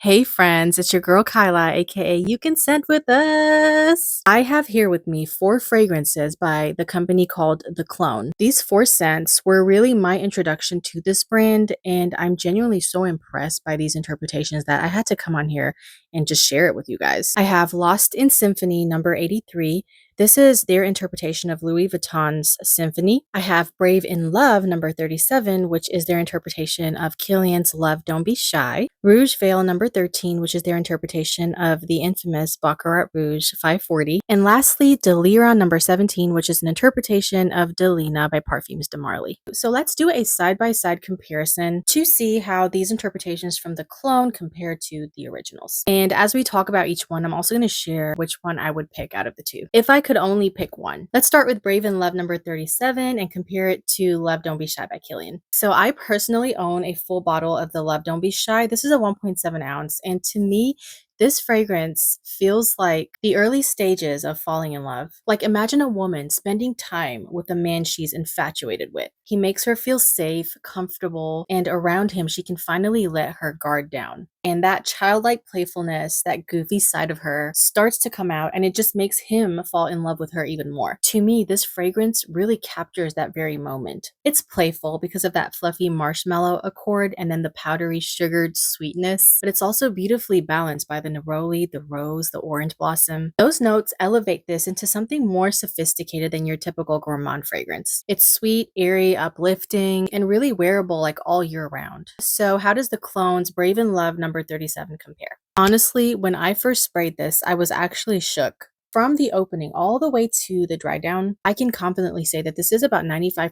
Hey friends, it's your girl Kyla, aka You Can Scent With Us. I have here with me 4 fragrances by the company called The Clone. These 4 scents were really my introduction to this brand, and I'm genuinely so impressed by these interpretations that I had to come on here and just share it with you guys. I have Lost in Symphony number 83. This is their interpretation of Louis Vuitton's Symphony. I have Brave in Love number 37, which is their interpretation of Kilian's Love Don't Be Shy. Rouge Veil number 13, which is their interpretation of the infamous Baccarat Rouge 540. And lastly, Delira number 17, which is an interpretation of Delina by Perfumes de Marly. So let's do a side-by-side comparison to see how these interpretations from the clone compare to the originals. And as we talk about each one, I'm also going to share which one I would pick out of the two. If I could only pick one. Let's start with Brave in Love number 37 and compare it to Love Don't Be Shy by Kilian. So I personally own a full bottle of the Love Don't Be Shy. This is a 1.7 ounce, and to me, this fragrance feels like the early stages of falling in love. Like, imagine a woman spending time with a man she's infatuated with. He makes her feel safe, comfortable, and around him she can finally let her guard down. And that childlike playfulness, that goofy side of her starts to come out, and it just makes him fall in love with her even more. To me, this fragrance really captures that very moment. It's playful because of that fluffy marshmallow accord and then the powdery sugared sweetness, but it's also beautifully balanced by the neroli, the rose, the orange blossom. Those notes elevate this into something more sophisticated than your typical gourmand fragrance. It's sweet, airy, uplifting, and really wearable like all year round. So how does the Clone's Brave in Love number 37 compare? Honestly, when I first sprayed this, I was actually shook. From the opening all the way to the dry down, I can confidently say that this is about 95%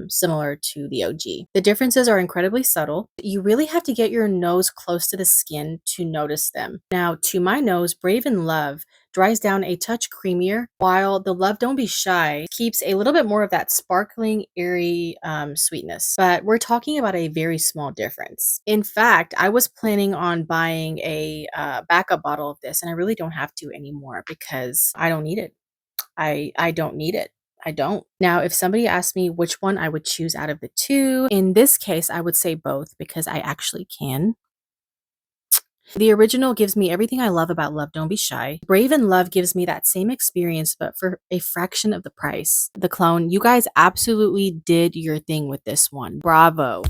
similar to the OG. The differences are incredibly subtle. You really have to get your nose close to the skin to notice them. Now, to my nose, Brave in Love dries down a touch creamier, while the Love Don't Be Shy keeps a little bit more of that sparkling, airy sweetness. But we're talking about a very small difference. In fact, I was planning on buying a backup bottle of this, and I really don't have to anymore because I don't need it. I don't need it. I don't. Now, if somebody asked me which one I would choose out of the two, in this case, I would say both because I actually can. The original gives me everything I love about Love Don't Be Shy. Brave in Love gives me that same experience, but for a fraction of the price. The Clone, you guys absolutely did your thing with this one. Bravo.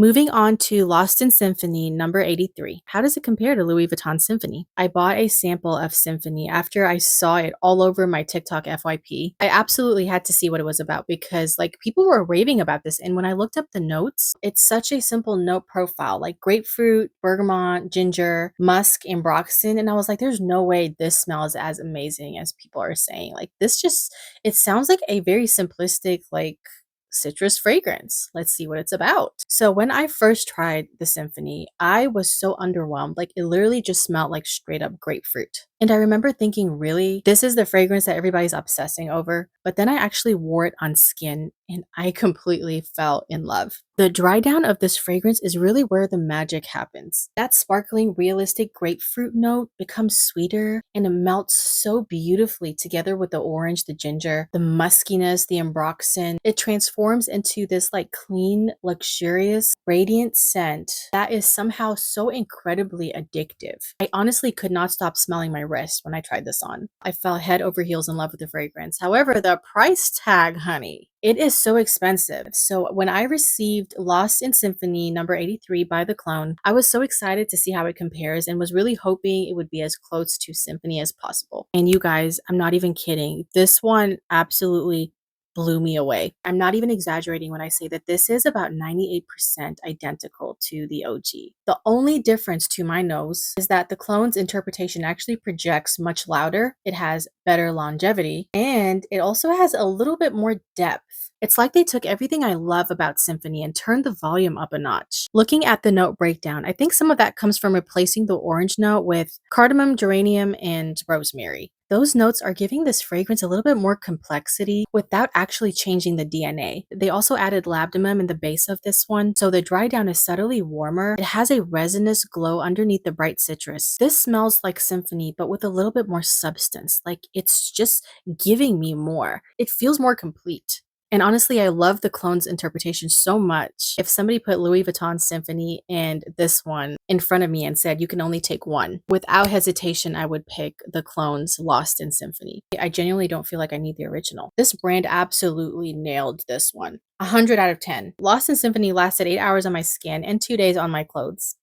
Moving on to Lost in Symphony number 83. How does it compare to Louis Vuitton Symphony? I bought a sample of Symphony after I saw it all over my TikTok FYP. I absolutely had to see what it was about because like people were raving about this, and when I looked up the notes, it's such a simple note profile like grapefruit, bergamot, ginger, musk, and broxton, and I was like there's no way this smells as amazing as people are saying. Like this just it sounds like a very simplistic like citrus fragrance. Let's see what it's about. So when I first tried the Symphony, I was so underwhelmed. Like it literally just smelled like straight up grapefruit. And I remember thinking, really, this is the fragrance that everybody's obsessing over. But then I actually wore it on skin and I completely fell in love. The dry down of this fragrance is really where the magic happens. That sparkling, realistic grapefruit note becomes sweeter and it melts so beautifully together with the orange, the ginger, the muskiness, the ambroxan. It transforms into this like clean, luxurious, radiant scent that is somehow so incredibly addictive. I honestly could not stop smelling my wrist when I tried this on. I fell head over heels in love with the fragrance. However, the price tag, honey, it is so expensive. So when I received Lost in Symphony number 83 by The Clone, I was so excited to see how it compares and was really hoping it would be as close to Symphony as possible. And you guys, I'm not even kidding. This one absolutely blew me away. I'm not even exaggerating when I say that this is about 98% identical to the OG. The only difference to my nose is that the Clone's interpretation actually projects much louder, it has better longevity, and it also has a little bit more depth. It's like they took everything I love about Symphony and turned the volume up a notch. Looking at the note breakdown, I think some of that comes from replacing the orange note with cardamom, geranium, and rosemary. Those notes are giving this fragrance a little bit more complexity without actually changing the DNA. They also added labdanum in the base of this one, so the dry down is subtly warmer. It has a resinous glow underneath the bright citrus. This smells like Symphony, but with a little bit more substance. Like it's just giving me more. It feels more complete. And honestly, I love the clone's interpretation so much. If somebody put Louis Vuitton Symphony and this one in front of me and said, you can only take one, without hesitation, I would pick the clone's Lost in Symphony. I genuinely don't feel like I need the original. This brand absolutely nailed this one. 100 out of 10. Lost in Symphony lasted 8 hours on my skin and 2 days on my clothes.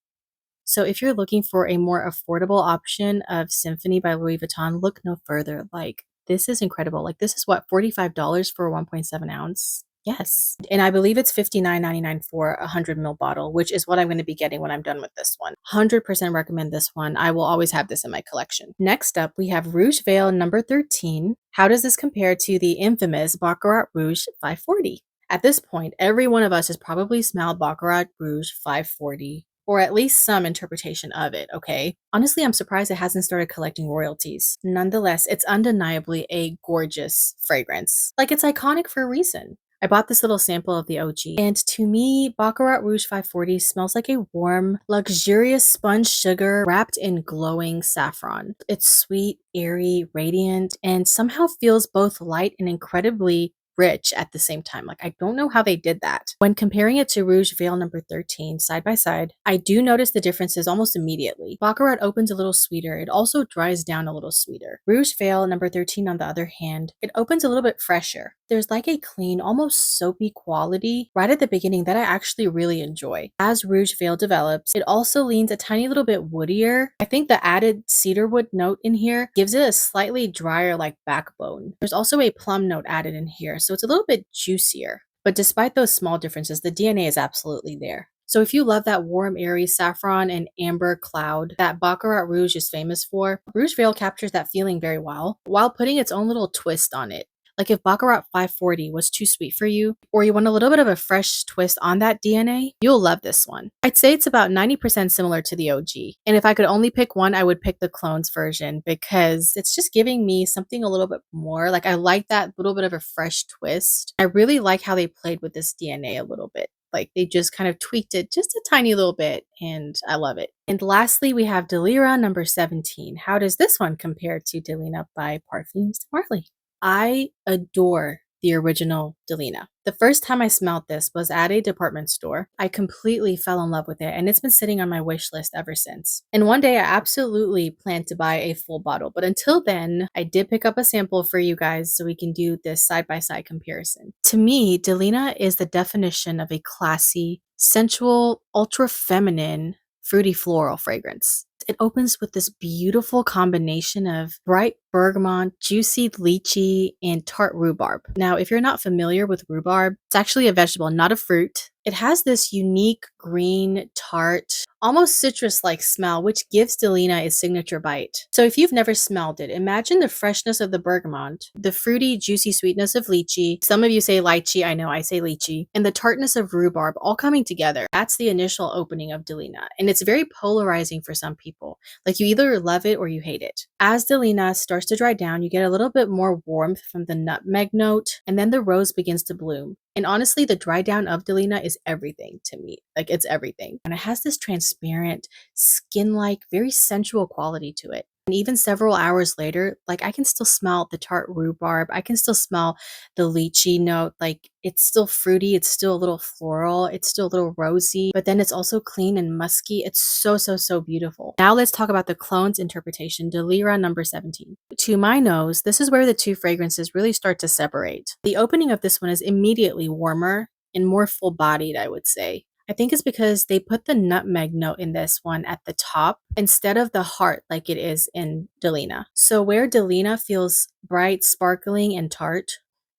So if you're looking for a more affordable option of Symphony by Louis Vuitton, look no further. Like, this is incredible. Like, this is what, $45 for a 1.7 ounce? Yes. And I believe it's $59.99 for a 100 ml bottle, which is what I'm going to be getting when I'm done with this one. 100% recommend this one. I will always have this in my collection. Next up, we have Rouge Veil number 13. How does this compare to the infamous Baccarat Rouge 540? At this point, every one of us has probably smelled Baccarat Rouge 540, or at least some interpretation of it, okay? Honestly, I'm surprised it hasn't started collecting royalties. Nonetheless, it's undeniably a gorgeous fragrance. Like, it's iconic for a reason. I bought this little sample of the OG, and to me, Baccarat Rouge 540 smells like a warm, luxurious sponge sugar wrapped in glowing saffron. It's sweet, airy, radiant, and somehow feels both light and incredibly rich at the same time. Like, I don't know how they did that. When comparing it to Rouge Veil number 13 side by side, I do notice the differences almost immediately. Baccarat opens a little sweeter. It also dries down a little sweeter. Rouge Veil number 13, on the other hand, it opens a little bit fresher. There's like a clean, almost soapy quality right at the beginning that I actually really enjoy. As Rouge Veil develops, it also leans a tiny little bit woodier. I think the added cedarwood note in here gives it a slightly drier like backbone. There's also a plum note added in here, so it's a little bit juicier. But despite those small differences, the DNA is absolutely there. So if you love that warm, airy saffron and amber cloud that Baccarat Rouge is famous for, Rouge Veil captures that feeling very well, while putting its own little twist on it. Like, if Baccarat 540 was too sweet for you, or you want a little bit of a fresh twist on that DNA, you'll love this one. I'd say it's about 90% similar to the OG. And if I could only pick one, I would pick the clones version because it's just giving me something a little bit more. Like, I like that little bit of a fresh twist. I really like how they played with this DNA a little bit. Like, they just kind of tweaked it just a tiny little bit, and I love it. And lastly, we have Delira number 17. How does this one compare to Delina by Perfumes Dupes? I adore the original Delina. The first time I smelled this was at a department store. I completely fell in love with it, and it's been sitting on my wish list ever since. And one day I absolutely plan to buy a full bottle, but until then, I did pick up a sample for you guys so we can do this side-by-side comparison. To me, Delina is the definition of a classy, sensual, ultra-feminine, fruity floral fragrance. It opens with this beautiful combination of bright bergamot, juicy lychee, and tart rhubarb. Now, if you're not familiar with rhubarb, it's actually a vegetable, not a fruit. It has this unique green, tart, almost citrus-like smell, which gives Delina its signature bite. So if you've never smelled it, imagine the freshness of the bergamot, the fruity, juicy sweetness of lychee. Some of you say lychee, I know I say lychee, and the tartness of rhubarb all coming together. That's the initial opening of Delina, and it's very polarizing for some people. Like, you either love it or you hate it. As Delina starts to dry down, you get a little bit more warmth from the nutmeg note, and then the rose begins to bloom. And honestly, the dry down of Delina is everything to me. Like, it's everything. And it has this transparent, skin-like, very sensual quality to it. And even several hours later, like, I can still smell the tart rhubarb. I can still smell the lychee note. Like, it's still fruity. It's still a little floral. It's still a little rosy. But then it's also clean and musky. It's so, so, so beautiful. Now let's talk about the clone's interpretation, Delira number 17. To my nose, this is where the two fragrances really start to separate. The opening of this one is immediately warmer and more full-bodied, I would say. I think it's because they put the nutmeg note in this one at the top instead of the heart like it is in Delina. So where Delina feels bright, sparkling, and tart,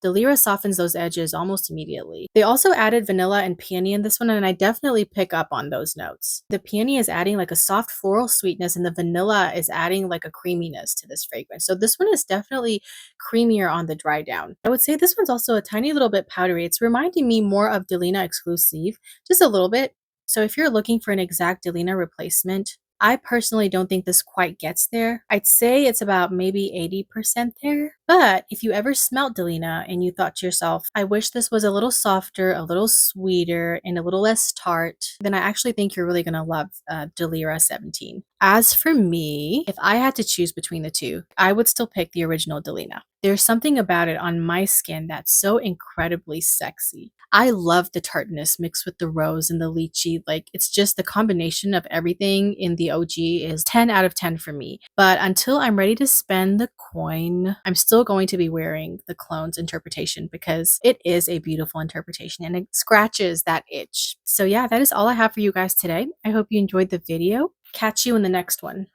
Delira softens those edges almost immediately. They also added vanilla and peony in this one, and I definitely pick up on those notes. The peony is adding like a soft floral sweetness, and the vanilla is adding like a creaminess to this fragrance. So this one is definitely creamier on the dry down. I would say this one's also a tiny little bit powdery. It's reminding me more of Delina Exclusive, just a little bit. So if you're looking for an exact Delina replacement, I personally don't think this quite gets there. I'd say it's about maybe 80% there. But if you ever smelt Delina and you thought to yourself, I wish this was a little softer, a little sweeter, and a little less tart, then I actually think you're really going to love Delira 17. As for me, if I had to choose between the two, I would still pick the original Delina. There's something about it on my skin that's so incredibly sexy. I love the tartness mixed with the rose and the lychee. Like, it's just the combination of everything in the OG is 10 out of 10 for me. But until I'm ready to spend the coin, I'm still going to be wearing the clone's interpretation because it is a beautiful interpretation and it scratches that itch. So yeah, that is all I have for you guys today. I hope you enjoyed the video. Catch you in the next one.